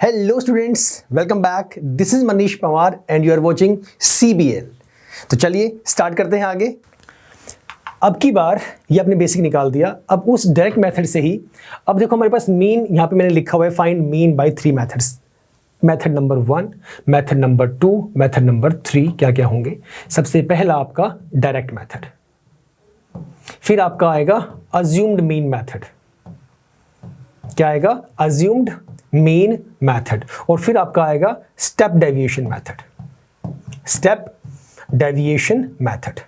Hello students, welcome back. This is Manish Pawar and you are watching CBL। तो चलिए start करते हैं आगे। अब की बार ये आपने बेसिक निकाल दिया। अब उस डायरेक्ट मेथड से ही अब देखो हमारे पास मीन यहाँ पे मैंने लिखा हुआ है find mean by 3 methods. Method number 1, method number 2, method number 3 क्या क्या होंगे। सबसे पहला आपका डायरेक्ट मेथड, फिर आपका आएगा अज्यूम्ड मीन मेथड। क्या आएगा? Assumed mean method. और फिर आपका आएगा step deviation method. Step deviation method.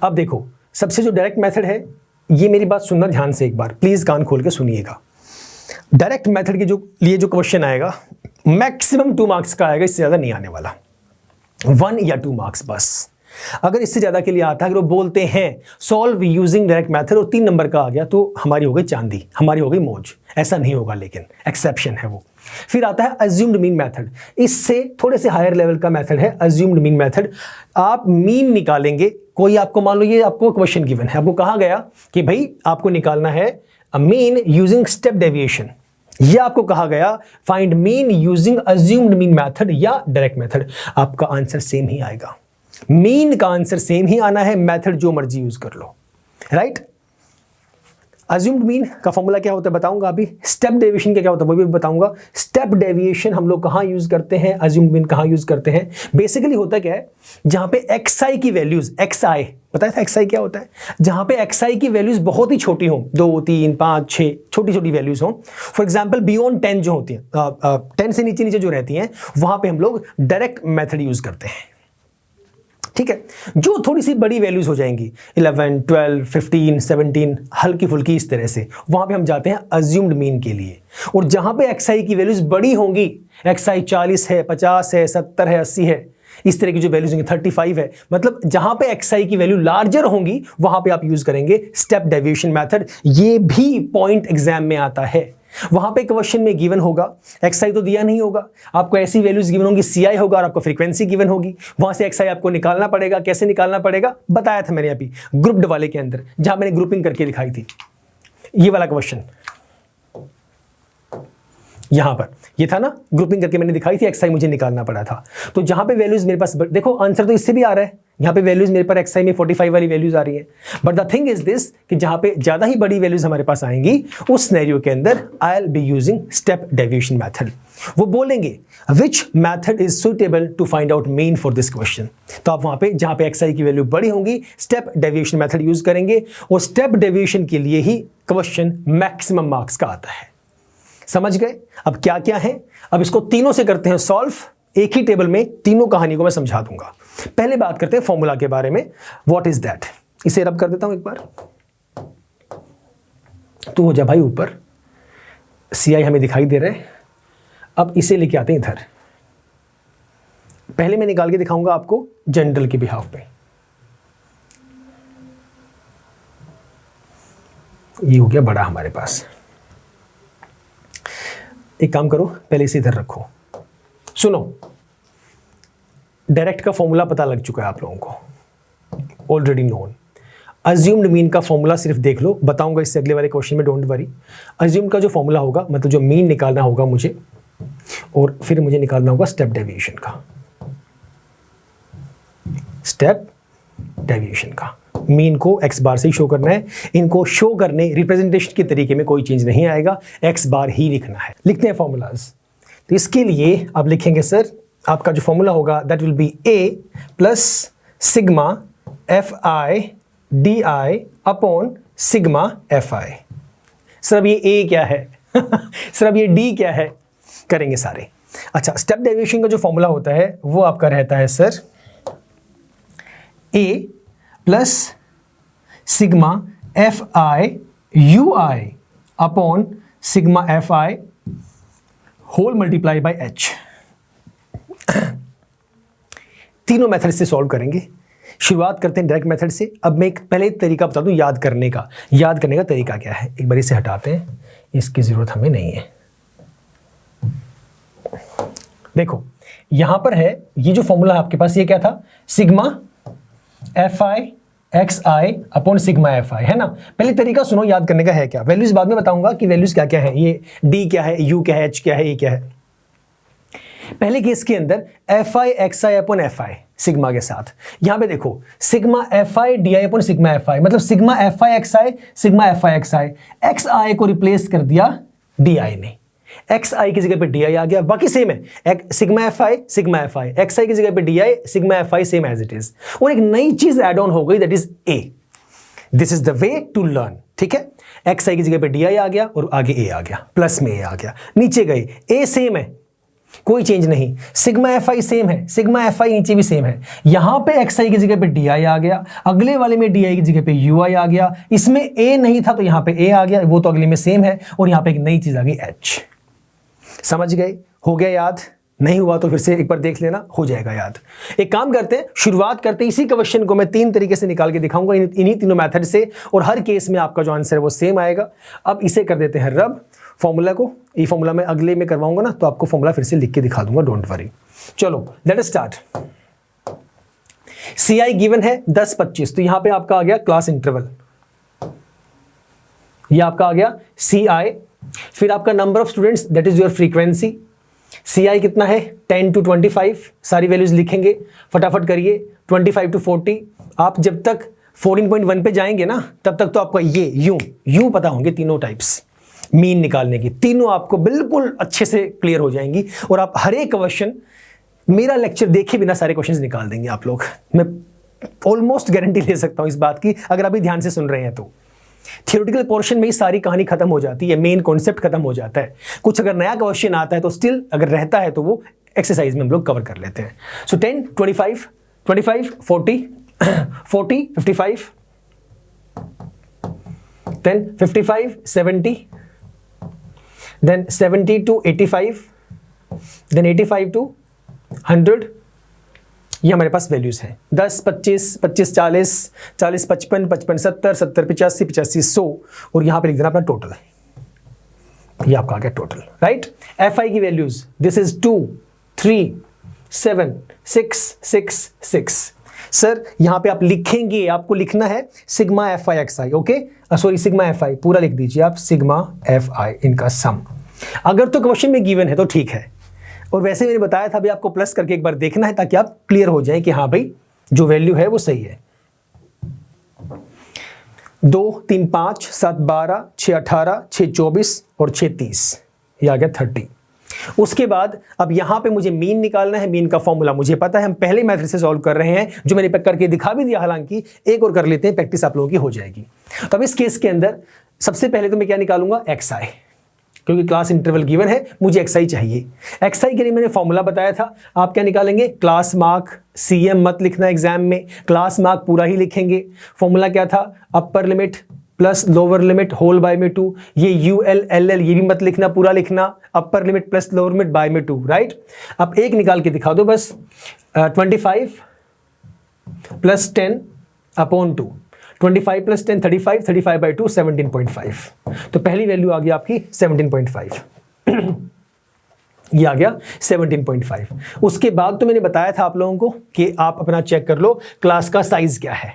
अब देखो सबसे जो डायरेक्ट मेथड है, ये मेरी बात सुनना ध्यान से एक बार, प्लीज कान खोल के सुनिएगा। डायरेक्ट मेथड के लिए जो क्वेश्चन आएगा मैक्सिमम 2 मार्क्स का आएगा, इससे ज्यादा नहीं आने वाला। 1 या 2 मार्क्स बस। अगर इससे ज्यादा के लिए आता है, अगर वो बोलते हैं सॉल्व यूजिंग डायरेक्ट मेथड और 3 नंबर का आ गया तो हमारी हो गई चांदी, हमारी हो गई मौज। ऐसा नहीं होगा, लेकिन एक्सेप्शन है वो। फिर आता है अज्यूम्ड मीन मेथड। इससे थोड़े से हायर लेवल का मेथड है अज्यूम्ड मीन मेथड। आप मीन निकालेंगे, कोई आपको मान लो ये आपको क्वेश्चन गिवन है, आपको कहा गया कि भाई आपको निकालना है मीन यूजिंग स्टेप डेविएशन, या आपको कहा गया find mean using assumed mean method या डायरेक्ट मेथड। आपका आंसर सेम ही आएगा। मीन का आंसर सेम ही आना है, मेथड जो मर्जी यूज कर लो, राइट। अज्यूम्ड मीन का फॉर्मूला क्या होता है बताऊंगा अभी। स्टेप डेविएशन का क्या होता है वो भी बताऊंगा। स्टेप डेविएशन हम लोग कहां यूज करते हैं, अज्यूम्ड मीन कहां यूज करते हैं। बेसिकली होता क्या है, जहां पे xi की वैल्यूज, xi पता है xi क्या होता है, जहां पे xi की वैल्यूज बहुत ही छोटी हो, 2, 3, 5, 6 छोटी छोटी वैल्यूज हो। फॉर एग्जाम्पल बियॉन्ड 10 जो होती है, 10 से नीचे नीचे जो रहती हैं, वहां पे हम लोग डायरेक्ट मेथड यूज करते हैं। ठीक है, जो थोड़ी सी बड़ी वैल्यूज हो जाएंगी 11, 12, 15, 17 हल्की फुल्की इस तरह से, वहां पे हम जाते हैं अज्यूम्ड मीन के लिए। और जहां पे xi की वैल्यूज बड़ी होंगी, xi 40 है, 50 है, 70 है, 80 है, इस तरह की जो वैल्यूज होंगी, 35 है, मतलब जहां पे xi की वैल्यू लार्जर होंगी वहां पे आप यूज करेंगे स्टेप डेविएशन मेथड। ये भी पॉइंट एग्जाम में आता है। वहां पे क्वेश्चन में गिवन होगा, xi तो दिया नहीं होगा, आपको ऐसी वैल्यूज गिवन होंगी, ci होगा और आपको फ्रीक्वेंसी गिवन होगी। वहां से xi आपको निकालना पड़ेगा। कैसे निकालना पड़ेगा बताया था मैंने अभी ग्रुप्ड वाले के अंदर, जहां मैंने ग्रुपिंग करके दिखाई थी। ये वाला क्वेश्चन यहां पर ये था ना, ग्रुपिंग करके मैंने दिखाई थी, xi मुझे निकालना पड़ा था। तो जहां पे वैल्यूज मेरे पास, देखो आंसर तो इससे भी आ रहा है, यहां पे वैल्यूज मेरे पर xi में 45 वाली वैल्यूज आ रही है। But the thing is this कि जहां पे ज्यादा ही बड़ी वैल्यूज हमारे पास आएंगी, उस सिनेरियो के अंदर I will be using step deviation method. वो बोलेंगे which method is suitable to find out mean for this question. तो आप वहां पे जहां पे xi की वैल्यू बड़ी होंगी स्टेप डेविएशन मेथड यूज करेंगे, और स्टेप डेविएशन के लिए ही क्वेश्चन मैक्सिमम मार्क्स का आता है। समझ गए? अब क्या क्या है, अब इसको तीनों से करते हैं सॉल्व। एक ही टेबल में तीनों कहानी को मैं समझा दूंगा। पहले बात करते हैं फॉर्मूला के बारे में। What is that? इसे रब कर देता हूं एक बार। तू हो जा भाई ऊपर, CI हमें दिखाई दे रहा है। अब इसे लेके आते हैं इधर। पहले मैं निकाल के दिखाऊंगा आपको जनरल के बिहाफ पे। ये हो गया बड़ा हमारे पास। एक काम करो, पहले इसे इधर रखो। सुनो, डायरेक्ट का फॉर्मूला पता लग चुका है आप लोगों को, ऑलरेडी नोन। अज्यूम्ड मीन का फॉर्मूला सिर्फ देख लो, बताऊंगा इससे अगले वाले क्वेश्चन में, डोंट वरी। अज्यूम्ड का जो फॉर्मूला होगा, मतलब जो मीन निकालना होगा मुझे, और फिर मुझे निकालना होगा स्टेप डेविएशन का। स्टेप डेविएशन का मीन को x बार से ही शो करना है। इनको शो करने रिप्रेजेंटेशन के तरीके में कोई चेंज नहीं आएगा, x बार ही लिखना है। लिखते हैं फॉर्मूलाज। तो इसके लिए आप लिखेंगे सर, आपका जो फॉर्मूला होगा that will be a plus sigma fi di upon sigma fi। Sir अब ये a क्या है सर अब ये d क्या है, करेंगे सारे। अच्छा, स्टेप डेविएशन का जो फॉर्मूला होता है वो आपका रहता है sir a plus sigma fi ui upon sigma fi whole multiply by h। तीनों मेथड से सॉल्व करेंगे। शुरुआत करते हैं डायरेक्ट मेथड से। अब मैं एक पहले तरीका बता दूं याद करने का। याद करने का तरीका क्या है, एक बार इसे हटाते हैं, इसकी जरूरत हमें नहीं है। देखो यहां पर है, ये जो फॉर्मूला आपके पास, ये क्या था, sigma fi x I upon sigma F आई, है ना। पहले तरीका सुनो याद करने का है क्या, वैल्यूज बाद में बताऊंगा कि वैल्यूज क्या क्या है, ये डी क्या है, यू क्या है, एच क्या है, ए क्या है। पहले केस के अंदर F I X I upon F I sigma के साथ, यहां पे देखो sigma F I D I upon sigma F I, मतलब sigma F I X I, sigma F I X I, X I को रिप्लेस कर दिया डी आई ने, एक्स आई की जगह पे डी आई आ गया, बाकी सेम है, sigma F I, X I की जगह पे D I, sigma F I same as it is, और एक नई चीज एड ऑन हो गई, that is A. This is the way to learn, ठीक है। एक्स आई की जगह पे डी आई आ गया और आगे ए आ गया, प्लस में ए आ गया, नीचे गए ए सेम है, कोई चेंज नहीं, सिग्मा एफ आई सेम है, सिग्मा एफ आई नीचे भी सेम है, यहां पे एक्स आई की जगह पे डी आई आ गया, अगले वाले में डी आई की जगह पे यू आई आ गया, इसमें ए नहीं था तो यहां पे ए आ गया, वो तो अगले में सेम है, और यहां पे एक नई चीज आ गई एच। समझ गए, हो गया याद, नहीं हुआ तो फिर से एक बार देख लेना, हो जाएगा याद। एक काम करते हैं, शुरुआत करते हैं, इसी क्वेश्चन को मैं 3 तरीके से निकाल के दिखाऊंगा, इन्हीं तीनों मेथड से, और हर केस में आपका जो आंसर है वो सेम आएगा। अब इसे कर देते हैं रब, फॉर्मूला को, ये फॉर्मूला मैं अगले में करवाऊंगा ना, तो आपको फॉर्मूला फिर से लिख के दिखा दूंगा, डोंट वरी। चलो let us start. C I given है 10 25, तो यहां पे आपका आ गया क्लास इंटरवल, ये आपका आ गया सी आई, फिर आपका number of students that is your frequency, C I कितना है 10 to 25, सारी वैल्यूज लिखेंगे, फटाफट करिए, 25 to 40, आप जब तक 14.1 पे जाएंगे ना तब तक तो आपका ये यू पता होंगे तीनों टाइप्स, मीन निकालने की, तीनों आपको बिल्कुल अच्छे से क्लियर हो जाएंगी, और आप हर एक क्वेश्चन मेरा लेक्चर देखे बिना सारे क्वेश्चंस निकाल देंगे आप लोग, मैं ऑलमोस्ट गारंटी ले सकता हूं इस बात की, अगर अभी ध्यान से सुन रहे हैं तो। थियोरेटिकल पोर्शन में ही सारी कहानी खत्म हो जाती है, मेन कॉन्सेप्ट खत्म हो जाता है, कुछ अगर नया क्वेश्चन आता है तो स्टिल अगर रहता है तो वो एक्सरसाइज में हम लोग कवर कर लेते हैं। सो 10 25 25 40 40 55 10 55 70 then 70 to 85 then 85 to 100, ये हमारे पास वैल्यूज हैं 10 25 25 40 40 55 55 70 70 85 85 100, और यहां पे लिख देना अपना टोटल है, ये आपका आ गया टोटल, राइट। एफ आई की वैल्यूज दिस इज 2 3 7 6 6 6। सर यहां पे आप लिखेंगे, आपको लिखना है sigma F I X I, okay, sorry sigma F आई पूरा लिख दीजिए आप, सिग्मा एफ आई इनका सम, अगर तो क्वेश्चन में गिवन है तो ठीक है, और वैसे मैंने बताया था भी आपको प्लस करके एक बार देखना है ताकि आप क्लियर हो जाए कि हाँ भाई जो वैल्यू है वो सही है। 2 3 5 7 12 6 18 6 24 और 6 30, ये आ गया 30। उसके बाद अब यहां पे मुझे मीन निकालना है, मीन का फॉर्मूला मुझे पता है, हम पहले मेथड से सॉल्व कर रहे हैं, जो मैंने करके दिखा भी दिया, हालांकि एक और कर लेते हैं, प्रैक्टिस आप लोगों की हो जाएगी। तो अब इस केस के अंदर सबसे पहले तो मैं क्या निकालूंगा, एक्स आई, क्योंकि क्लास इंटरवल गिवन है, मुझे एक्स आई चाहिए। एक्स आई के लिए मैंने फॉर्मूला बताया था, आप क्या निकालेंगे, क्लास मार्क, सीएम मत लिखना एग्जाम में, क्लास मार्क पूरा ही लिखेंगे। फॉर्मूला क्या था, upper limit plus lower limit whole by में 2, ये यू एल एल एल ये भी मत लिखना, पूरा लिखना, upper limit plus lower limit by में 2, राइट। अब एक निकाल के दिखा दो बस, 25 प्लस 10 अपॉन 2, 25 प्लस 10 35, 35 बाई 2 17.5, तो पहली वैल्यू आ गई आपकी 17.5 ये आ गया 17.5। उसके बाद तो मैंने बताया था आप लोगों को कि आप अपना चेक कर लो क्लास का साइज क्या है,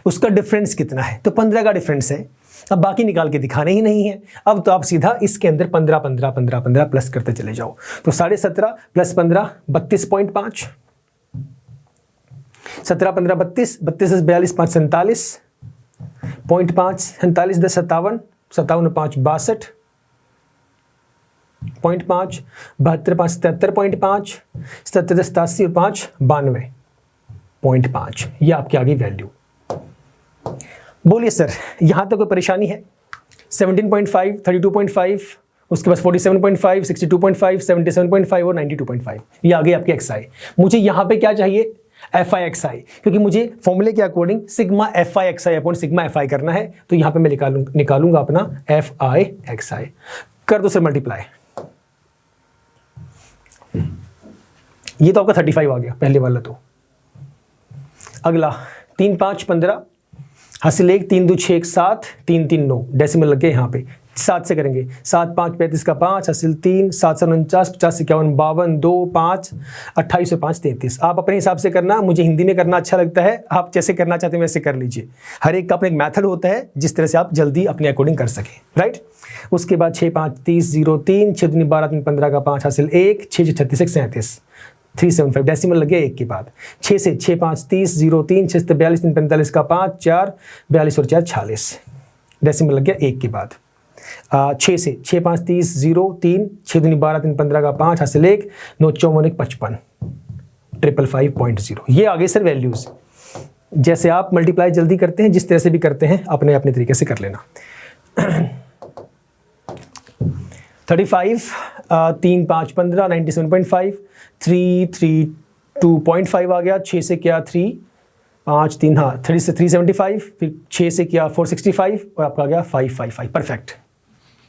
उसका डिफरेंस कितना है, तो 15 का डिफरेंस है, अब बाकी निकाल के दिखाने ही नहीं है। अब तो आप सीधा इसके अंदर 15 15 15 15 प्लस करते चले जाओ, तो 17.5 प्लस 15 32.5, 17 15 32, 32 42 5 47 0.5, 47 10 57, 57 5 62, 0.5, 72 5 77.5, 77 10 87 और 5 92.5, ये आपकी आ गई वैल्यू। बोलिए सर यहां तक कोई परेशानी है? 17.5, 32.5, उसके बाद 47.5, 62.5, 77.5 और 92.5, ये आ गई आपकी एक्स आई। मुझे यहां पे क्या चाहिए, एफ आई एक्स आई, क्योंकि मुझे फॉर्मूले के according sigma F I X I upon sigma F आई करना है, तो यहां पे मैं निकालूंगा अपना एफ आई एक्स आई। कर दो सर मल्टीप्लाई, ये तो आपका 35 आ गया पहले वाला। तो अगला 3 5 15, हासिल 1 3 2 6 1 7 3 3 9, डेसिमल लग गए यहाँ पे 7 से करेंगे, 7 5 35 का 5, हासिल 3, 7 7 49, 50 51 52, 2 5, 28 और 5 33। आप अपने हिसाब से करना, मुझे हिंदी में करना अच्छा लगता है, आप जैसे करना चाहते हैं वैसे कर लीजिए। हर एक का अपना एक मैथड होता है जिस तरह से आप जल्दी अपने अकॉर्डिंग कर सकें, राइट। उसके बाद 6 5 30 0 3, 6 2 12 3 15 का 5, हासिल 1, 6 6 36 37, 375 डेसिमल लग गया 1 के बाद। 6 से 6 5 30 0 3, 6 42 3 45 का 5, 4 42 और 4 46 डेसिमल लग गया 1 के बाद। 6 से 6 5 30 0 3, 6 2 12 3 15 का 5, हासिल 1, 9 54 1 55, 555.0। ये आगे सर वैल्यूज जैसे आप मल्टीप्लाई जल्दी करते हैं, जिस तरह से भी करते हैं अपने अपने तरीके से कर लेना। 35 3 5 15, 97.5, 3 3 2.5 आ गया। 6 से किया 3 5 3, हाँ 3 से 375, फिर 6 से किया 465 और आपका आ गया 555। Perfect,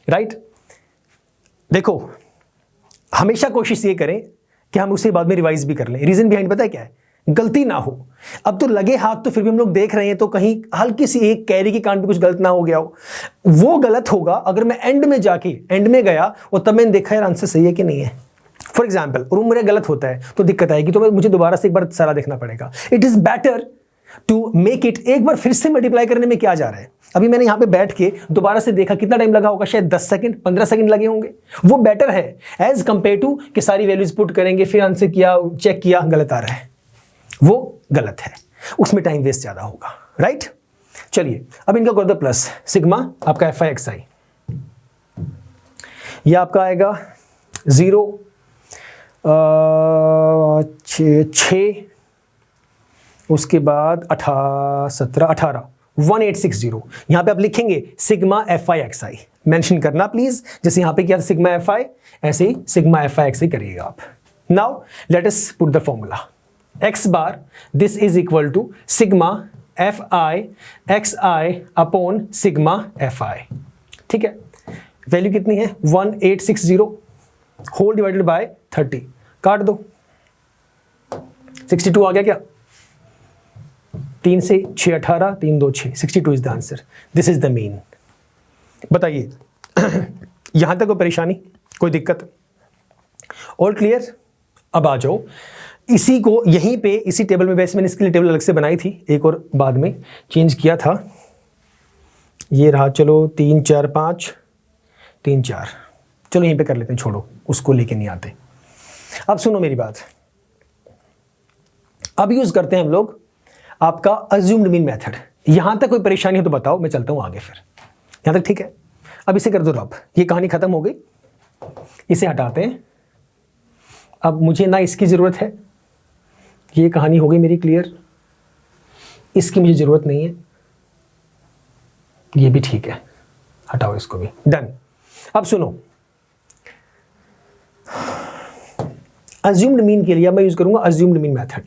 right. देखो हमेशा कोशिश ये करें कि हम उसे बाद में रिवाइज भी कर लें। रीजन बिहाइंड पता है क्या है? गलती ना हो। अब तो लगे हाथ तो फिर भी हम लोग देख रहे हैं, तो कहीं हल्की सी एक कैरी के कान पे कुछ गलत ना हो गया हो। वो गलत होगा अगर मैं एंड में जाके एंड में गया और तब मैंने देखा यार आंसर सही है कि नहीं है। फॉर एग्जाम्पल और मेरा गलत होता है तो दिक्कत आएगी, तो मुझे दोबारा से एक बार सारा देखना पड़ेगा। It is better to make it, एक बार फिर से मल्टीप्लाई करने में क्या जा रहा है। अभी मैंने यहाँ पे बैठ के दोबारा से देखा, कितना टाइम लगा होगा? शायद 10 सेकंड 15 सेकंड लगे होंगे। वो बेटर है एज कंपेयर टू कि सारी वैल्यूज पुट करेंगे फिर आंसर किया चेक किया गलत आ रहा है, वो गलत है, उसमें टाइम वेस्ट ज्यादा होगा, राइट। चलिए अब इनका कर दो प्लस। सिग्मा आपका एफ आई एक्स आई, यह आपका आएगा 0 6, उसके बाद 17 18 1860। यहां पे आप लिखेंगे sigma F I X I, mention करना प्लीज। जैसे यहां पे किया था सिग्मा एफ आई, ऐसे ही sigma F I X I करिएगा आप। Now let us put the formula. x bar this is equal to sigma F I X I upon sigma F I, ठीक है। वैल्यू कितनी है? 1860 होल डिवाइडेड बाय 30, काट दो 62 आ गया क्या? 3 से 6 18, 3 2 6, 62 is the answer. This is the mean. बताइए यहां तक कोई परेशानी, कोई दिक्कत? All clear? अब आ जाओ इसी को यहीं पे इसी टेबल में, वैसे मैंने इसके लिए टेबल अलग से बनाई थी, एक और बाद में चेंज किया था। ये रहा, चलो 3 4 5 3 4, चलो यहीं पे कर लेते हैं, छोड़ो उसको लेके नहीं आते। अब सुनो मेरी बात, अब यूज करते हैं हम लोग आपका अज्यूम्ड मीन मेथड। यहां तक कोई परेशानी हो तो बताओ, मैं चलता हूं आगे फिर। यहां तक ठीक है? अब इसे कर दो रब, ये कहानी खत्म हो गई, इसे हटाते हैं। अब मुझे ना इसकी जरूरत है, ये कहानी हो गई मेरी क्लियर, इसकी मुझे जरूरत नहीं है, ये भी ठीक है, हटाओ इसको भी, डन। अब सुनो, अज्यूम्ड मीन के लिए मैं यूज करूंगा अज्यूम्ड मीन मेथड।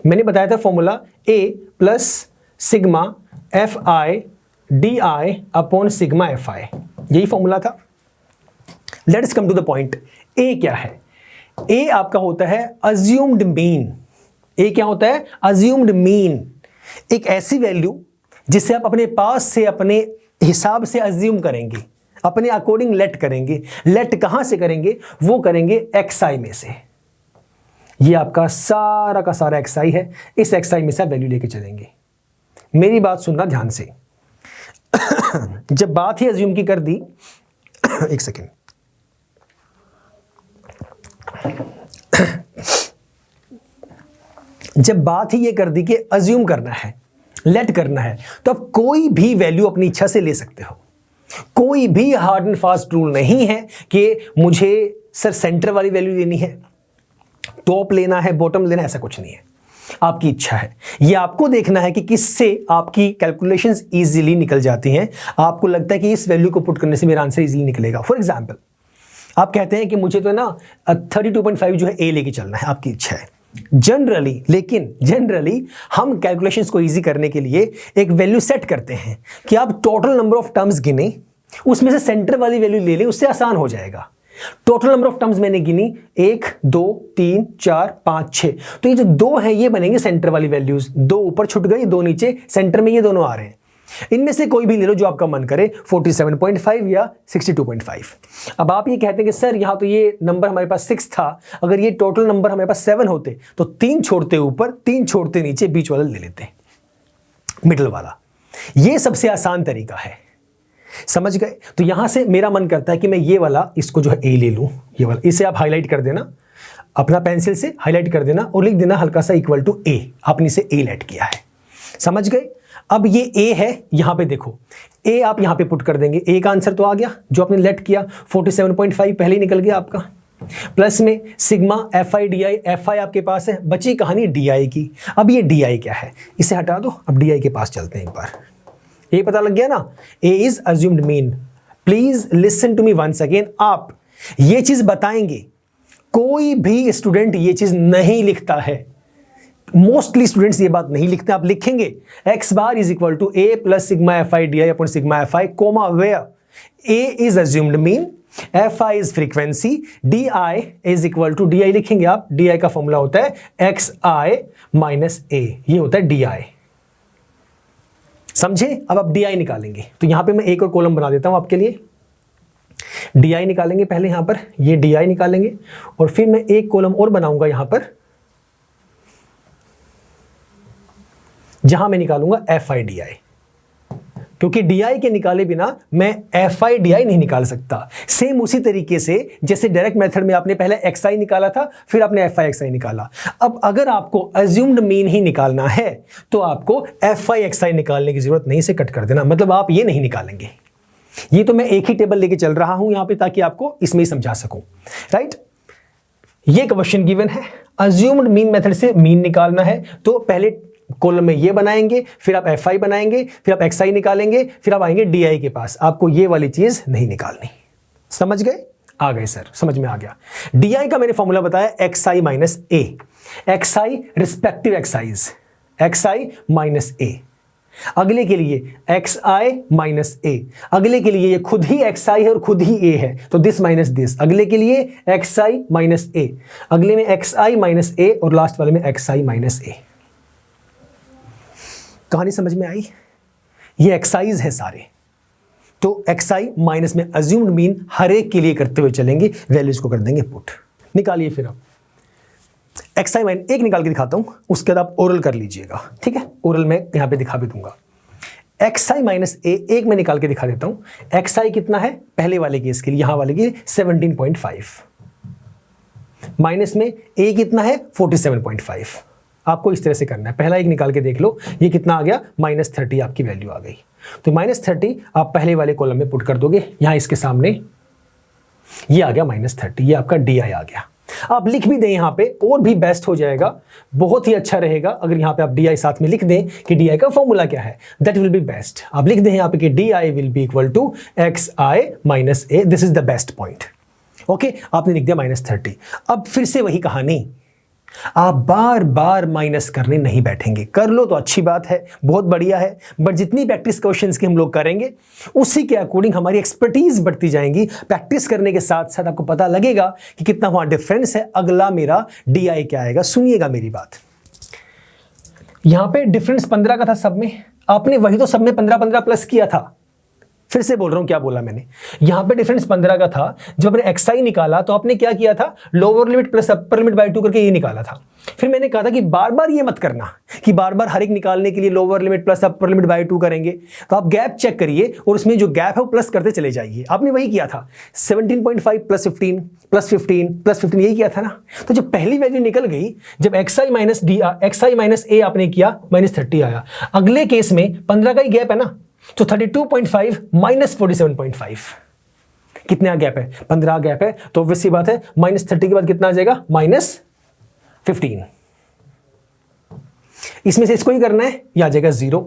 मैंने बताया था formula a plus sigma F I D I upon sigma F I, यही फॉर्मूला था। Let's come to the point. a क्या है? a आपका होता है अज्यूम्ड मीन। a क्या होता है? अज्यूम्ड मीन, एक ऐसी वैल्यू जिसे आप अपने पास से अपने हिसाब से अज्यूम करेंगे, अपने अकॉर्डिंग लेट करेंगे। लेट कहां से करेंगे? वो करेंगे xi में से। ये आपका सारा का सारा xi है, इस xi में से आप वैल्यू लेके चलेंगे। मेरी बात सुनना ध्यान से। जब बात ही अज्यूम की कर दी, एक सेकेंड, जब बात ही ये कर दी कि अज्यूम करना है, लेट करना है, तो आप कोई भी वैल्यू अपनी इच्छा से ले सकते हो। कोई भी हार्ड एंड फास्ट रूल नहीं है कि मुझे सर सेंटर वाली वैल्यू लेनी है, टॉप लेना है, बॉटम लेना है, ऐसा कुछ नहीं है। आपकी इच्छा है। ये आपको देखना है कि किससे आपकी कैलकुलेशंस इजीली निकल जाती हैं। आपको लगता है कि इस वैल्यू को पुट करने से मेरा आंसर इजीली निकलेगा। फॉर एग्जांपल आप कहते हैं कि मुझे तो ना 32.5 जो है ए लेके चलना है, आपकी इच्छा है। जनरली हम कैलकुलेशंस को इजी करने के लिए एक वैल्यू सेट करते हैं कि आप टोटल नंबर ऑफ टर्म्स गिने, उसमें से सेंटर वाली वैल्यू ले लें, उससे आसान हो जाएगा। टोटल नंबर ऑफ टर्म्स मैंने गिनी 1 2 3 4 5 6, तो ये जो 2 है ये बनेंगे सेंटर वाली वैल्यूज। 2 ऊपर छुट गई, 2 नीचे, सेंटर में ये दोनों आ रहे हैं। इनमें से कोई भी ले लो जो आपका मन करे, 47.5 या 62.5। अब आप ये कहते हैं कि सर यहाँ तो ये नंबर हमारे पास 6 था, अगर ये टोटल नंबर हमारे पास 7 होते तो 3 छोड़ते ऊपर 3 छोड़ते नीचे, बीच वाला ले लेते, मिडल वाला। ये सबसे आसान तरीका है, समझ गए? तो यहां से मेरा मन करता है कि मैं ये वाला, इसको जो है ए ले लूं, ये वाला, इसे आप हाईलाइट कर देना अपना पेंसिल से, हाईलाइट कर देना और लिख देना हल्का सा इक्वल टू ए। आपने इसे ए लेट किया है, समझ गए? अब ये ए है, यहां पे देखो ए आप यहां पे पुट कर देंगे, ए का आंसर तो आ गया जो आपने लेट किया, 47.5 पहले ही निकल गया आपका। प्लस में sigma F I D I, F I आपके पास है, बची कहानी डी आई की। अब ये डी आई क्या है, इसे हटा दो, अब डी आई के पास चलते हैं एक बार। ये पता लग गया ना, A is assumed mean. Please listen to me once again. आप ये चीज बताएंगे, कोई भी स्टूडेंट ये चीज नहीं लिखता है, मोस्टली स्टूडेंट्स ये बात नहीं लिखते। आप लिखेंगे X bar is equal to A plus sigma F I D I upon sigma F I, comma where A is assumed mean, F I is frequency, D I is equal to, D I लिखेंगे आप, D I का formula होता है X आई minus ए, ये होता है D I. समझे? अब आप डी आई निकालेंगे, तो यहां पे मैं एक और कॉलम बना देता हूं आपके लिए। डी आई निकालेंगे पहले, यहां पर ये डी आई निकालेंगे और फिर मैं एक कॉलम और बनाऊंगा यहां पर, जहां मैं निकालूंगा एफ आई डी आई, क्योंकि डी आई के निकाले बिना मैं एफ आई डी आई नहीं निकाल सकता। सेम उसी तरीके से जैसे डायरेक्ट मेथड में आपने पहले एक्स आई निकाला था, फिर आपने एफ आई एक्स आई निकाला। अब अगर आपको अज्यूम्ड मीन ही निकालना है तो आपको एफ आई एक्स आई निकालने की जरूरत नहीं, से कट कर देना, मतलब आप ये नहीं निकालेंगे। ये तो मैं एक ही टेबल लेके चल रहा हूं यहां पे ताकि आपको इसमें ही समझा सकूं, राइट? ये क्वेश्चन गिवन है, अज्यूम्ड मीन मेथड से मीन निकालना है, तो पहले कॉलम में ये बनाएंगे, फिर आप एफ आई बनाएंगे, फिर आप एक्स आई निकालेंगे, फिर आप आएंगे डी आई के पास। आपको ये वाली चीज नहीं निकालनी। समझ गए? आ गए सर, समझ में आ गया। डी आई का मैंने फॉर्मूला बताया एक्स आई माइनस ए, एक्स आई रिस्पेक्टिव एक्साइज, एक्स आई माइनस ए। अगले के लिए एक्स आई माइनस ए, अगले के लिए ये खुद ही एक्स आई है और खुद ही ए है, तो दिस माइनस दिस। अगले के लिए एक्स आई माइनस ए, अगले में एक्स आई माइनस ए और लास्ट वाले में एक्स आई माइनस ए। कहानी समझ में आई? ये एक्साइज है सारे, तो एक्साई माइनस में अज्यूम्ड मीन हर एक के लिए करते हुए चलेंगे, वैल्यूज को कर देंगे पुट। निकालिए फिर आप एक्साई माइनस, एक निकाल के दिखाता हूं, उसके बाद आप ओरल कर लीजिएगा, ठीक है? ओरल में यहां पे दिखा भी दूंगा। एक्साई माइनस ए एक में निकाल के दिखा देता हूं। एक्साई कितना है पहले वाले केस के लिए, यहां वाले के 17.5, माइनस में ए कितना है 47.5। आपको इस तरह से करना है, पहला एक निकाल के देख लो, ये कितना आ गया -30 आपकी वैल्यू आ गई। तो -30 आप पहले वाले कॉलम में पुट कर दोगे, यहां इसके सामने ये आ गया -30, ये आपका डी आई आ गया। आप लिख भी दें यहां पे, और भी बेस्ट हो जाएगा, बहुत ही अच्छा रहेगा अगर यहां पे आप डी आई साथ में लिख दें कि डी आई का फॉर्मूला क्या है, दैट विल बी बेस्ट। आप लिख दें यहां पे कि D I will be equal to x I minus A, this is the best point. Okay, आपने लिख दिया -30। अब फिर से वही कहानी, आप बार बार माइनस करने नहीं बैठेंगे। कर लो तो अच्छी बात है, बहुत बढ़िया है, बट जितनी प्रैक्टिस क्वेश्चंस की हम लोग करेंगे उसी के अकॉर्डिंग हमारी एक्सपर्टीज बढ़ती जाएंगी। प्रैक्टिस करने के साथ साथ आपको पता लगेगा कि कितना वहां डिफरेंस है। अगला मेरा डी आई क्या आएगा, सुनिएगा मेरी बात। यहां पे डिफरेंस 15 का था सब में, आपने वही तो सब में 15 प्लस किया था। फिर से बोल रहा हूं क्या बोला मैंने, यहां पे डिफरेंस 15 का था। जब आपने एक्स आई निकाला तो आपने क्या किया था, lower limit plus upper limit by 2 करके ये निकाला था। फिर मैंने कहा था कि बार बार ये मत करना कि बार बार हर एक निकालने के लिए lower limit plus upper limit by 2 करेंगे। तो आप गैप चेक करिए और उसमें जो गैप है वो प्लस करते चले जाइए। आपने वही किया था, 17.5 प्लस 15 प्लस 15 प्लस 15, यही किया था ना। तो जब पहली वैल्यू निकल गई, जब एक्स आई माइनस डी, एक्स आई माइनस ए आपने किया, -30 आया। अगले केस में 15 का ही गैप है ना, तो 32.5 माइनस 47.5, कितना गैप है, 15 गैप है, तो ऑब्वियस सी बात है -30 के बाद कितना आ जाएगा, -15। इसमें से इसको ही करना है, ये आ जाएगा 0।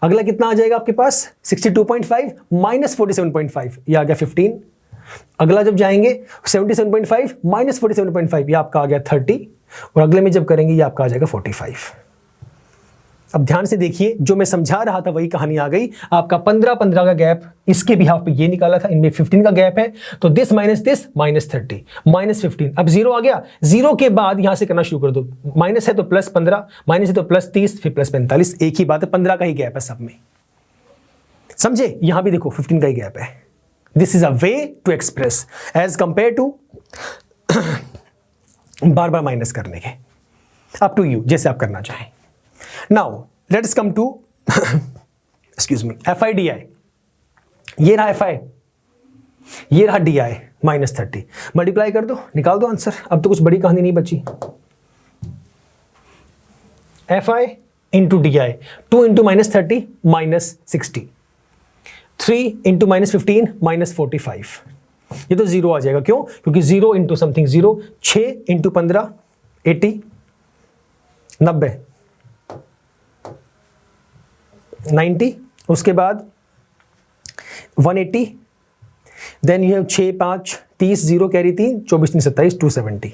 अगला कितना आ जाएगा आपके पास, 62.5 माइनस 47.5, ये आ गया 15। अगला जब जाएंगे 77.5 माइनस 47.5, ये आपका आ गया 30। और अगले में जब करेंगे ये आपका आ जाएगा 45। अब ध्यान से देखिए, जो मैं समझा रहा था वही कहानी आ गई। आपका 15-15 का गैप, इसके भी हाफ पे ये निकाला था, इनमें 15 का गैप है, तो दिस -30 -15 अब 0 आ गया। 0 के बाद यहां से करना शुरू कर दो, माइनस है तो +15, माइनस है तो +30, फिर +45, एक ही बात है, 15 का ही गैप है सब में, समझे। यहां भी देखो 15 का ही गैप है। This is a way to express as compare to बार बार माइनस करने के। अप टू यू, जैसे आप करना चाहें। Now let's come to excuse me, FI/DI। ये रहा FI, ये रहा DI -30। मल्टीप्लाई कर दो, निकाल दो आंसर। अब तो कुछ बड़ी कहानी नहीं बची। FI into DI, 2 into -30 -60, 3 into -15 -45। ये तो 0 आ जाएगा, क्यों? क्योंकि 0 इंटू समथिंग 0, 6 इंटू 15 80, 90, 90, उसके बाद 180, देन यू हैव 6 5 30, 0 कैरी 3, 24 3 27, 270।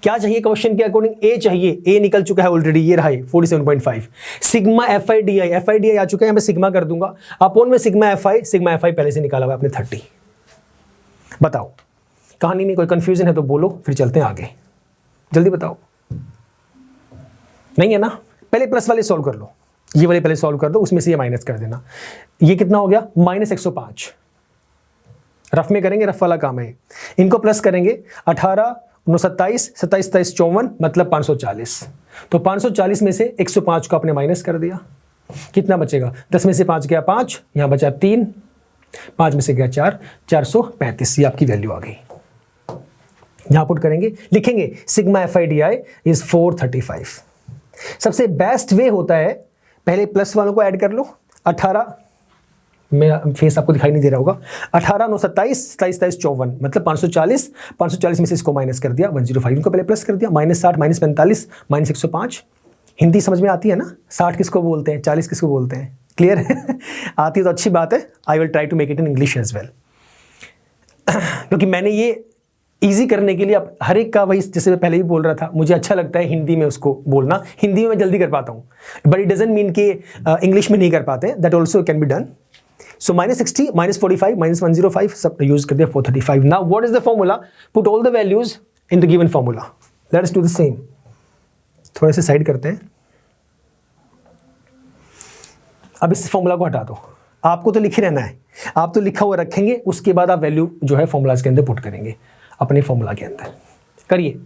क्या चाहिए क्वेश्चन के अकॉर्डिंग? ए चाहिए, ए निकल चुका है ऑलरेडी, ये रहा है 47.5। सिग्मा FI/DI आ चुका है, यहाँ पे सिग्मा कर दूंगा, अपोन में सिग्मा FI पहले से निकाला हुआ आपने 30। बताओ कहानी में कोई कंफ्यूजन है तो बोलो, फिर चलते हैं आगे, जल्दी बताओ। नहीं है ना? पहले प्लस वाले सॉल्व कर लो, ये वाले पहले सॉल्व कर दो, उसमें से ये माइनस कर देना। ये कितना हो गया? -105। रफ में करेंगे, रफ वाला काम है। इनको प्लस करेंगे, 18 9 27 27 27 54, मतलब 540। तो 540 में से 105 को आपने माइनस कर दिया, कितना बचेगा? 10 में से 5 गया 5, यहाँ बचा 3, 5 में से गया 4, 435। ये आपकी वैल्यू आ गई। यहाँ पुट करेंगे, लिखेंगे सिग्मा FI/DI इज 435। सबसे बेस्ट वे होता है, पहले प्लस वालों को ऐड कर लो। 18, मेरा फेस आपको दिखाई नहीं दे रहा होगा, 18 9 27 27 27 54, मतलब 540। 540 में से इसको माइनस कर दिया, 105 इनको पहले प्लस कर दिया, -60 -45 -105। हिंदी समझ में आती है ना? 60 किसको बोलते हैं, 40 किसको बोलते हैं? क्लियर है? आती है तो अच्छी बात है। I will try to make it in English as well, क्योंकि मैंने ये ईजी करने के लिए अब हर एक का वही, जैसे मैं पहले भी बोल रहा था, मुझे अच्छा लगता है हिंदी में उसको बोलना। हिंदी में मैं जल्दी कर पाता हूँ, बट इट डजंट मीन कि इंग्लिश में नहीं कर पाते, that also can be done. So -60 -45 -105 सब यूज कर दिया, 435। Now what is the formula? Put all the values in the given formula. Let's do the same. थोड़े से साइड करते हैं। अब इस फॉर्मूला को हटा दो, आपको तो लिखे रहना है, आप तो लिखा हुआ रखेंगे, उसके बाद आप वैल्यू जो है फॉर्मूलाज के अंदर पुट करेंगे, अपने फॉर्मूला के अंदर करिए।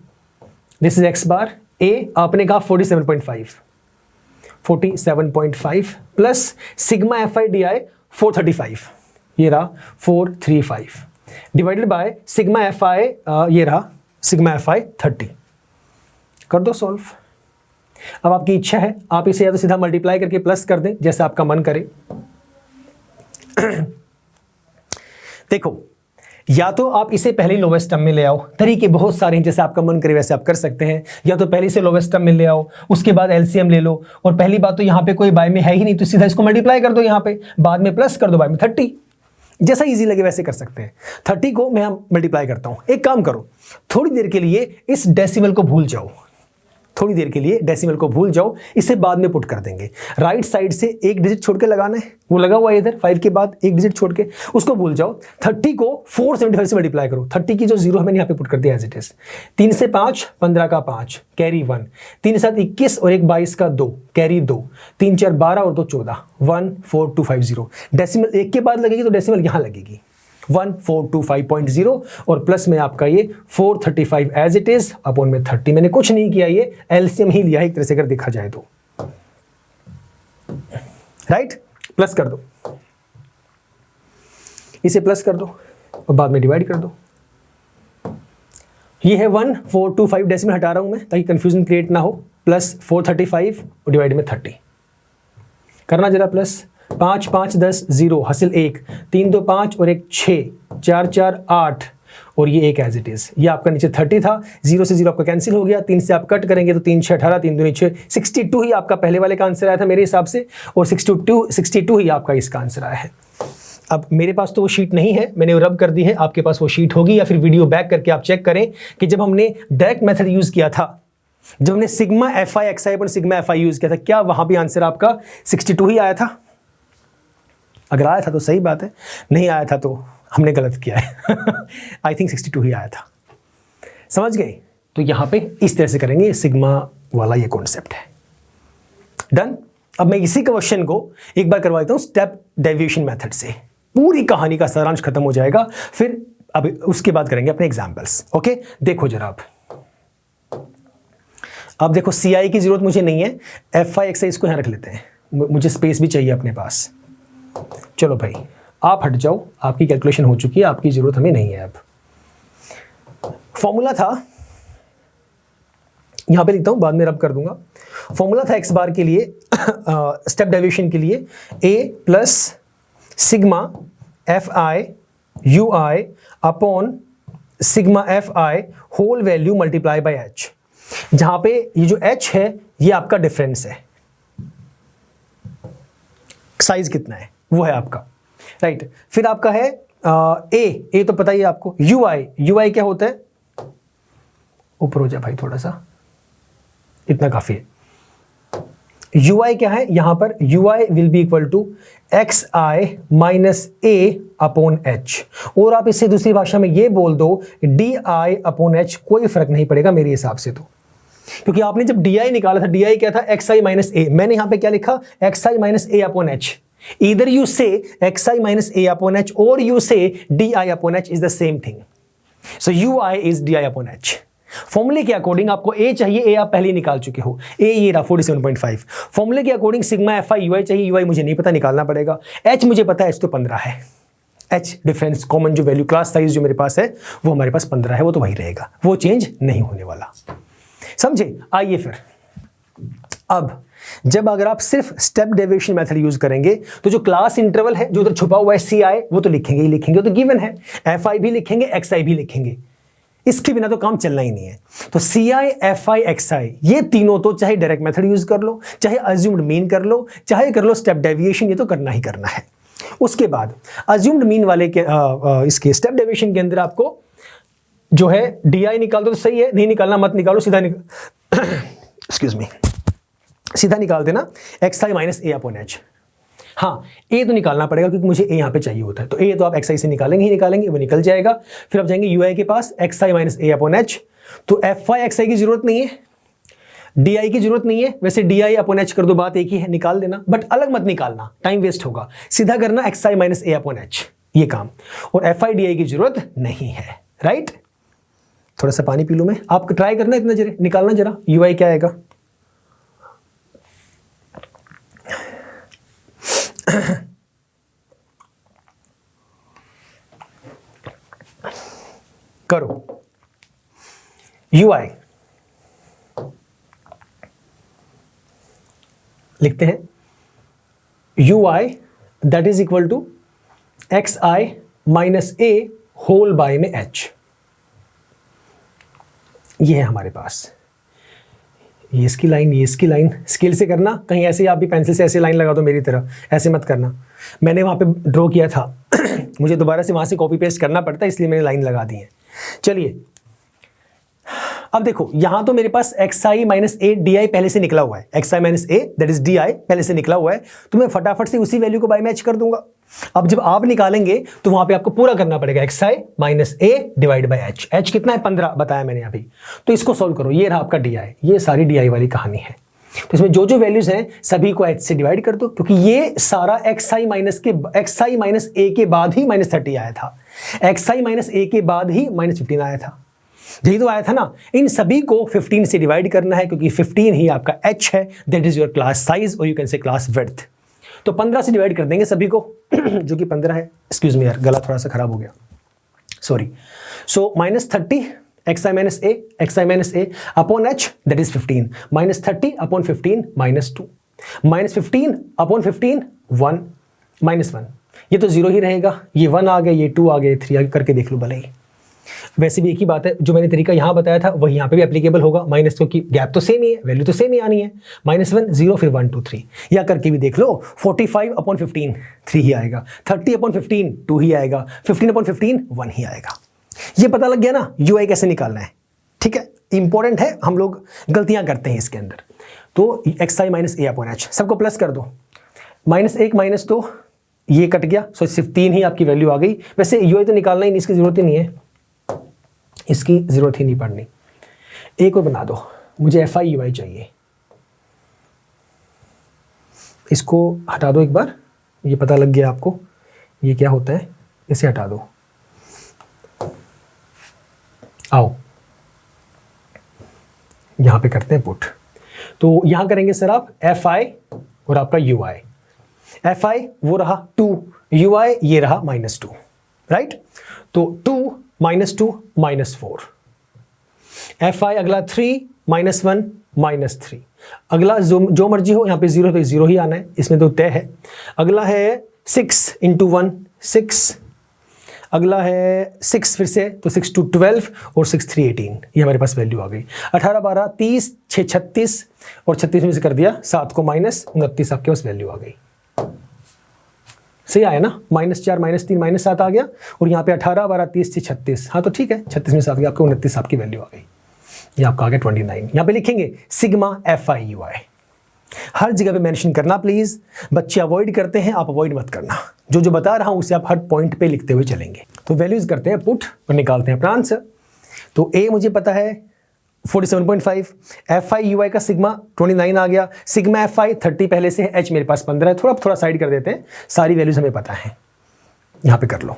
दिस इज x बार, ए आपने कहा 47.5 प्लस सिग्मा FI/DI 435, ये रहा 435, डिवाइडेड बाय सिग्मा FI, ये रहा सिग्मा FI 30। कर दो सॉल्व। अब आपकी इच्छा है, आप इसे या तो सीधा मल्टीप्लाई करके प्लस कर दें, जैसे आपका मन करे। देखो, या तो आप इसे पहले लोवेस्ट टर्म में ले आओ, तरीके बहुत सारे हैं, जैसे आपका मन करे वैसे आप कर सकते हैं। या तो पहले से लोवेस्ट टर्म में ले आओ, उसके बाद LCM ले लो, और पहली बात तो यहाँ पे कोई बाय में है ही नहीं, तो सीधा इसको मल्टीप्लाई कर दो, यहाँ पे बाद में प्लस कर दो बाय में 30। जैसा इजी लगे वैसे कर सकते हैं। 30 को मैं मल्टीप्लाई करता हूँ। एक काम करो, थोड़ी देर के लिए इस डेसिमल को भूल जाओ, थोड़ी देर के लिए डेसिमल को भूल जाओ, इसे बाद में पुट कर देंगे। राइट साइड से एक डिजिट छोड़ के लगाना है, वो लगा हुआ है इधर 5 के बाद एक डिजिट छोड़ के, उसको भूल जाओ। 30 को 475 से मल्टीप्लाई करो। 30 की जो 0 है मैंने यहाँ पे पुट कर दिया एज इट इज। 3 से 5 15 का 5 कैरी 1, 3 7 21 और 1 22 का 2 कैरी 2, 3 4 12 और 2 14, 14250। डेसिमल 1 के बाद लगेगी तो डेसिमल यहाँ लगेगी 1425.0, और प्लस में आपका ये 435 एज इट इज अपॉन में 30। मैंने कुछ नहीं किया, ये एलसीएम ही लिया है एक तरह से अगर देखा जाए तो। राइट, प्लस कर दो, इसे प्लस कर दो और बाद में डिवाइड कर दो। ये है 1425, डेसिमल हटा रहा हूं मैं ताकि कंफ्यूजन क्रिएट ना हो। प्लस 435 और डिवाइड में 30 करना जरा। प्लस 5 5 10 0 हासिल 1, 3 2 5 और 1 6, 4 4 8 और ये 1 एज इट इज। ये आपका नीचे 30 था, 0 से 0 आपका कैंसिल हो गया, 3 से आप कट करेंगे तो 3 6 18, 3 2 6, 62 ही आपका पहले वाले का आंसर आया था मेरे हिसाब से, और 62 ही आपका इसका आंसर आया है। अब मेरे पास तो वो शीट नहीं है, मैंने रब कर दी है, आपके पास वो शीट होगी, या फिर वीडियो बैक करके आप चेक करें कि जब हमने डायरेक्ट मेथड यूज़ किया था जब हमने sigma F I X I upon sigma F I use किया था, क्या वहां भी आंसर आपका 62 ही आया था? अगर आया था तो सही बात है, नहीं आया था तो हमने गलत किया है। आई थिंक 62 ही आया था। समझ गए? तो यहां पे इस तरह से करेंगे, सिग्मा वाला ये कॉन्सेप्ट है। डन। अब मैं इसी क्वेश्चन को एक बार करवा देता हूं स्टेप डेविएशन मेथड से, पूरी कहानी का सारांश खत्म हो जाएगा, फिर अब उसके बाद करेंगे अपने एग्जाम्पल्स। ओके, देखो जरा अब देखो सी आई की जरूरत मुझे नहीं है, एफ आई एक्स आई इसको यहां रख लेते हैं, मुझे स्पेस भी चाहिए अपने पास। चलो भाई आप हट जाओ, आपकी कैलकुलेशन हो चुकी है, आपकी जरूरत हमें नहीं है। अब फॉर्मूला था, यहां पे लिखता हूं, बाद में रब कर दूंगा। फॉर्मूला था एक्स बार के लिए स्टेप डेविएशन के लिए A plus sigma F I U I upon sigma F I whole value multiply by H, जहां पे ये जो एच है ये आपका डिफरेंस है, साइज कितना है वो है आपका, राइट। फिर आपका है ए तो पता ही है आपको, यू आई क्या होता है, ऊपर हो जा भाई थोड़ा सा, इतना काफी है। यू आई क्या है, यहां पर u i will be equal to x I minus a upon h, और आप इससे दूसरी भाषा में ये बोल दो डी आई अपॉन एच, कोई फर्क नहीं पड़ेगा मेरे हिसाब से तो, क्योंकि आपने जब डी आई निकाला था, डी आई क्या था, एक्स आई माइनस ए, मैंने यहां पे क्या लिखा, x I minus a upon H. Either you say xi minus a upon h or you say di upon h is the same thing. So ui is di upon h. फॉर्मूले के according आपको a चाहिए, a आप पहले ही निकाल चुके हो, a ये रहा 47.5। फॉर्मूले के अकॉर्डिंग सिग्मा एफ आई ui चाहिए, ui मुझे नहीं पता, निकालना पड़ेगा। h मुझे पता है, h तो 15 है, h डिफरेंस कॉमन जो वैल्यू क्लास साइज जो मेरे पास है वो हमारे पास 15 है, वो तो वही रहेगा, वो चेंज नहीं होने वाला। समझे? आइए फिर अब जब अगर आप सिर्फ स्टेप डेविएशन मेथड यूज करेंगे तो जो क्लास इंटरवल है जो उधर छुपा हुआ है सी आई, वो तो लिखेंगे ही लिखेंगे, तो गिवन है, एफ आई भी लिखेंगे, एक्स आई भी लिखेंगे, इसके बिना तो काम चलना ही नहीं है। तो सी आई एफ आई एक्स आई ये तीनों तो चाहे डायरेक्ट मेथड यूज कर लो, चाहे अज्यूम्ड मीन कर लो, चाहे कर लो स्टेप डेविएशन, ये तो करना ही करना है। उसके बाद अज्यूम्ड मीन वाले के इसके स्टेप डेविएशन के अंदर आपको जो है डी आई निकाल दो तो सही है, नहीं निकालना मत निकालो, सीधा एक्सक्यूज मी, सीधा निकाल देना x I minus a upon H. हाँ, ए तो निकालना पड़ेगा क्योंकि मुझे ए यहाँ पे चाहिए होता है, तो ए तो आप एक्स आई से निकालेंगे ही निकालेंगे, वो निकल जाएगा। फिर आप जाएंगे यू आई के पास, X I minus a upon H, तो एफ आई एक्स आई की जरूरत नहीं है, डी आई की जरूरत नहीं है, वैसे डी आई अपॉन एच कर दो, बात एक ही है, निकाल देना, बट अलग मत निकालना, टाइम वेस्ट होगा, सीधा करना x I minus a upon H, ये काम। और एफ आई डी आई की जरूरत नहीं है, राइट। थोड़ा सा पानी पी लूँ मैं, आप ट्राई करना इतना जरा निकालना, जरा यू आई क्या आएगा। करो यू आई लिखते हैं, u i that is equal to x I minus a whole by में एच, ये है हमारे पास। ये इसकी लाइन, ये इसकी लाइन, स्केल से करना, कहीं ऐसे ही आप भी पेंसिल से ऐसे लाइन लगा दो मेरी तरह, ऐसे मत करना, मैंने वहाँ पे ड्रॉ किया था मुझे दोबारा से वहाँ से कॉपी पेस्ट करना पड़ता है, इसलिए मैंने लाइन लगा दी है। चलिए अब देखो, यहाँ तो मेरे पास X I minus A D I पहले से निकला हुआ है, X I minus A that is D I पहले से निकला हुआ है, तो मैं फटाफट से उसी वैल्यू को बाय मैच कर दूंगा। अब जब आप निकालेंगे तो वहां पे आपको पूरा करना पड़ेगा, x I minus A divide by H, H कितना है 15 बताया मैंने अभी, तो इसको सॉल्व करो, ये रहा आपका डी आई, ये सारी डी आई वाली कहानी है। तो इसमें जो जो वैल्यूज हैं सभी को एच से डिवाइड कर दो, क्योंकि ये सारा एक्स आई माइनस ए के बाद ही -30 आया था, एक्स आई माइनस ए के बाद ही -15 आया था, यही तो आया था ना। इन सभी को 15 से डिवाइड करना है, क्योंकि 15 ही आपका h है, that is your class size, और you can say class width. तो 15 से डिवाइड कर देंगे सभी को जो कि 15 है। एक्सक्यूज मी यार, गला थोड़ा सा खराब हो गया, sorry. So -30 x I minus a upon H that is 15, -30 upon 15 -2, -15 upon 15 1 -1, ये तो 0 ही रहेगा, ये 1 आ गया, ये 2 आ गया, 3 आ गया, करके देख लो भले ही। वैसे भी एक ही बात है, जो मैंने तरीका यहाँ बताया था वही यहाँ पे भी एप्लीकेबल होगा, माइनस, क्योंकि गैप तो सेम ही है, वैल्यू तो सेम ही आनी है, -1 0 फिर 1 2 3, या करके भी देख लो, 45 अपॉन 15 3 ही आएगा, 30 अपॉन 15 2 ही आएगा, 15 अपॉन 15 1 ही आएगा। ये पता लग गया ना यू आई कैसे निकालना है, ठीक है। इंपॉर्टेंट है, हम लोग गलतियां करते हैं इसके अंदर। तो xi minus a upon H, सबको प्लस कर दो, -1 -2 ये कट गया, सो सिर्फ 3 ही आपकी वैल्यू आ गई। वैसे यू तो निकालना ही नहीं, इसकी ज़रूरत ही नहीं है, इसकी ज़रूरत ही नहीं पड़नी। एक और बना दो, मुझे FI UI चाहिए, इसको हटा दो एक बार, ये पता लग गया आपको ये क्या होता है, इसे हटा दो। आओ यहां पे करते हैं पुट, तो यहां करेंगे सर आप FI और आपका UI। FI वो रहा 2, UI ये रहा -2, राइट। तो 2 -2 -4, FI अगला 3 -1 -3, अगला जो मर्जी हो, यहाँ पे 0 तो 0 ही आना है, इसमें तो तय है। अगला है 6 × 1 6, अगला है 6 फिर से, तो 6 2 12 और 6 3 18, ये हमारे पास वैल्यू आ गई। 18 12 30, 6 36 और 36 में से कर दिया 7 को माइनस, 29 आपके पास वैल्यू आ गई। सही आया ना, -4 -3 -7 आ गया, और यहाँ पे 18 12 30 6 36, हाँ तो ठीक है, 36 में से आ गया आपको 29 आपकी वैल्यू आ गई। ये आपका आ गया 29। यहाँ पे लिखेंगे सिग्मा FI UI, हर जगह पे मेंशन करना प्लीज। बच्चे अवॉइड करते हैं, आप अवॉइड मत करना, जो जो बता रहा हूं उसे आप हर पॉइंट पे लिखते हुए चलेंगे। तो वैल्यूज करते हैं पुट और निकालते हैं अपना आंसर। तो A मुझे पता है 47.5, FI UI का सिग्मा 29 आ गया, सिग्मा FI 30 पहले से है, H मेरे पास 15 है, थोड़ा साइड कर देते हैं, सारी वैल्यूज हमें पता है, यहां पे कर लो,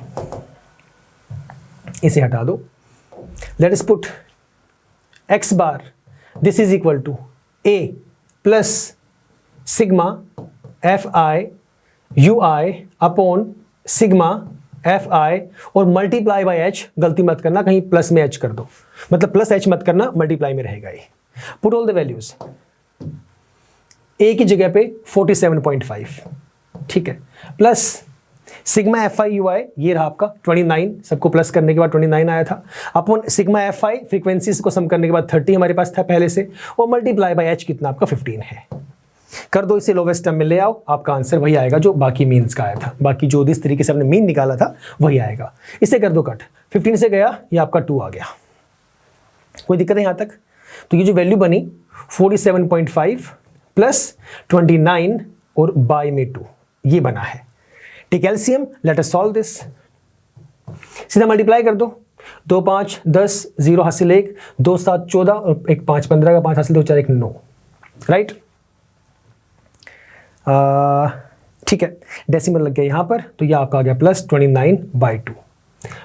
इसे हटा दो। Let us put x bar, this is equal to A plus sigma FI UI upon sigma FI और मल्टीप्लाई बाय H, गलती मत करना कहीं प्लस में H कर दो, मतलब प्लस H मत करना, मल्टीप्लाई में रहेगा ये। Put all the values, A की जगह पे 47.5, ठीक है, प्लस सिग्मा FI UI ये रहा आपका 29, सबको प्लस करने के बाद 29 आया था, अपॉन सिग्मा FI फ्रीक्वेंसीज को सम करने के बाद 30 हमारे पास था पहले से, और मल्टीप्लाई बाय H कितना आपका 15 है। कर दो इसे लोवेस्ट टर्म में ले आओ, आपका आंसर वही आएगा जो बाकी मीन्स का आया था, बाकी जो जिस तरीके से आपने मीन निकाला था वही आएगा। इसे कर दो कट, 15 से गया ये आपका 2 आ गया, कोई दिक्कत है यहाँ तक। तो ये जो वैल्यू बनी 47.5 प्लस 29 और बाय में 2, ये बना है। Take LCM, let us solve this. सीधा मल्टीप्लाई कर दो, 2 5 10, 0 हासिल 1, 2 7 14 और 1 5 15 का 5 हासिल 2 4 1 9, राइट। ठीक है, डेसिमल लग गया यहाँ पर, तो ये आपका आ गया प्लस 29/2।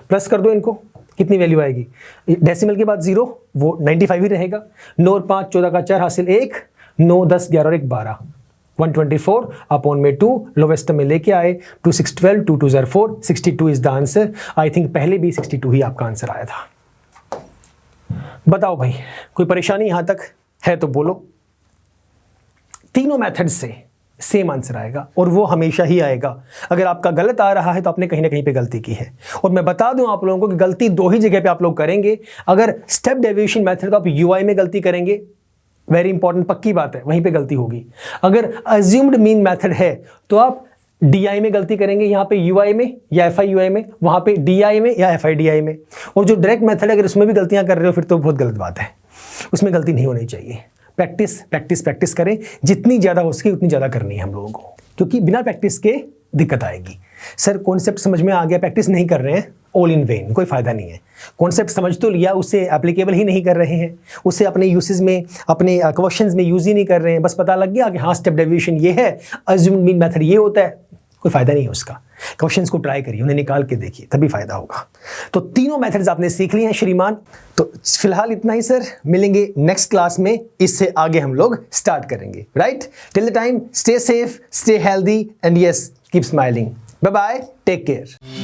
प्लस कर दो इनको, कितनी वैल्यू आएगी, डेसिमल के बाद 0 वो 95 ही रहेगा, 9 और 5 14 का 4 हासिल 1, 9 10 11 और 1 12, 124 अपॉन में 2, लोवेस्ट में लेके आए, 2 6 12, 2 2 4, 62 is the answer. I think पहले भी 62 ही आपका आंसर आया था। बताओ भाई, कोई परेशानी यहाँ तक है तो बोलो। तीनों मेथड से सेम आंसर आएगा, और वो हमेशा ही आएगा। अगर आपका गलत आ रहा है तो आपने कहीं ना कहीं पे गलती की है, और मैं बता दूं आप लोगों को कि गलती 2 ही जगह पे आप लोग करेंगे। अगर स्टेप डेविएशन मेथड तो आप UI में गलती करेंगे, वेरी इंपॉर्टेंट, पक्की बात है, वहीं पे गलती होगी। अगर अज्यूम्ड मीन मेथड है तो आप DI में गलती करेंगे, यहाँ पे UI में या FI UI में, वहाँ पे DI में या FI DI में। और जो डायरेक्ट मेथड है अगर उसमें भी गलतियाँ कर रहे हो फिर तो बहुत गलत बात है, उसमें गलती नहीं होनी चाहिए। प्रैक्टिस प्रैक्टिस प्रैक्टिस करें, जितनी ज़्यादा हो सके उतनी ज़्यादा करनी है हम लोगों को, क्योंकि बिना प्रैक्टिस के दिक्कत आएगी। सर कॉन्सेप्ट समझ में आ गया, प्रैक्टिस नहीं कर रहे हैं, ऑल इन वेन, कोई फ़ायदा नहीं है। कॉन्सेप्ट समझ तो लिया, उससे एप्लीकेबल ही नहीं कर रहे हैं, उससे अपने यूसेज में, अपने क्वेश्चंस में यूज़ ही नहीं कर रहे हैं। बस पता लग गया कि हाँ स्टेप डेविएशन ये है, अज्यूम्ड मीन मेथड ये होता है, कोई फ़ायदा नहीं है उसका। क्वेश्चंस को ट्राई करिए, उन्हें निकाल के देखिए, तभी फ़ायदा होगा। तो तीनों मेथड्स आपने सीख लिए हैं श्रीमान। तो फिलहाल इतना ही सर, मिलेंगे नेक्स्ट क्लास में, इससे आगे हम लोग स्टार्ट करेंगे, right. Till the time, stay safe, stay healthy and yes, keep smiling. Bye bye, take care.